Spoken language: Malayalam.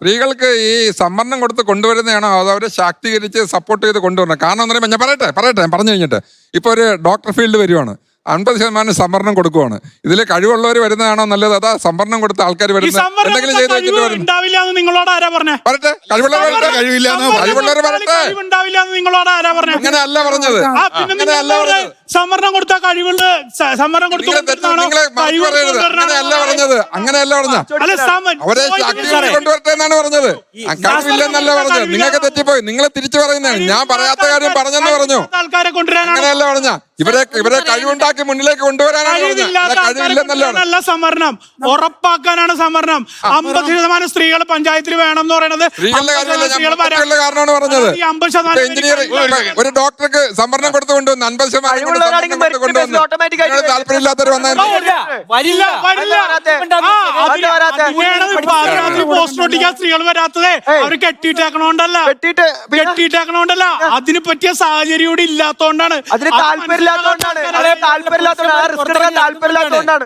സ്ത്രീകൾക്ക് ഈ സംവരണം കൊടുത്ത് കൊണ്ടുവരുന്നതാണോ അതോ അവരെ ശാക്തീകരിച്ച് സപ്പോർട്ട് ചെയ്ത് കൊണ്ടുവരണം? കാരണം എന്ന് പറയുമ്പോൾ ഞാൻ പറയട്ടെ പറഞ്ഞു കഴിഞ്ഞിട്ട് ഇപ്പൊ ഒരു ഡോക്ടർ ഫീൽഡ് വരുവാണ്, 50% സംവരണം കൊടുക്കുവാണ്. ഇതിൽ കഴിവുള്ളവർ വരുന്നതാണോ നല്ലത്, അതാ സംവരണം കൊടുത്ത ആൾക്കാർ വരുന്നത് എന്തെങ്കിലും ചെയ്ത് വെച്ചിട്ട് വരുന്നു? നിങ്ങളോട് ആരാ പറഞ്ഞേ? പറട്ടെ, കഴിവുള്ളവർ പറട്ടെ. നിങ്ങളോട് ആരാ പറഞ്ഞേ? അങ്ങനെയല്ല പറഞ്ഞത്, അങ്ങനെയല്ല പറഞ്ഞത്. സംവരണം കൊടുത്ത കഴിവുള്ള സംവരണം കൊടുത്തു അങ്ങനെയല്ല പറഞ്ഞത്, അങ്ങനെയല്ല പറഞ്ഞ അവരെ ശാക്തീകരിച്ച് കൊണ്ടുവരട്ടെ എന്നാണ് പറഞ്ഞത്. കഴിവില്ലെന്നല്ല പറഞ്ഞത്. നിങ്ങൾക്ക് തെറ്റിപ്പോയി, നിങ്ങൾ തിരിച്ചു പറയുന്നതാണ്. ഞാൻ പറയാത്ത കാര്യം പറഞ്ഞെന്ന് പറഞ്ഞു. ആൾക്കാരെ കൊണ്ടുവരാനാണ് അങ്ങനെയല്ല പറഞ്ഞ ഇവരെ കഴിവുണ്ടാക്കി മുന്നിലേക്ക് കൊണ്ടുവരാനാണ് കഴിവില്ലെന്നല്ല സംവരണം ഉറപ്പാക്കാനാണ് സംവരണം. 50% സ്ത്രീകൾ പഞ്ചായത്തിൽ വേണം എന്ന് പറയുന്നത് കാരണമാണ് പറഞ്ഞത്. ഒരു ഡോക്ടർക്ക് സംവരണം കൊടുത്തു കൊണ്ടുവന്ന് 50% താല്പര്യമില്ലാത്തവർ വന്നാൽ പോസ്റ്റ് ഒട്ടിക്കാൻ സ്ത്രീകൾ വരാത്തത് അവർ കെട്ടിയിട്ടേക്കണോണ്ടല്ല, അതിന് പറ്റിയ സാഹചര്യം ഇവിടെ ഇല്ലാത്തോണ്ടാണ്. താല്പര്യമില്ലാത്തതുകൊണ്ടാണ്.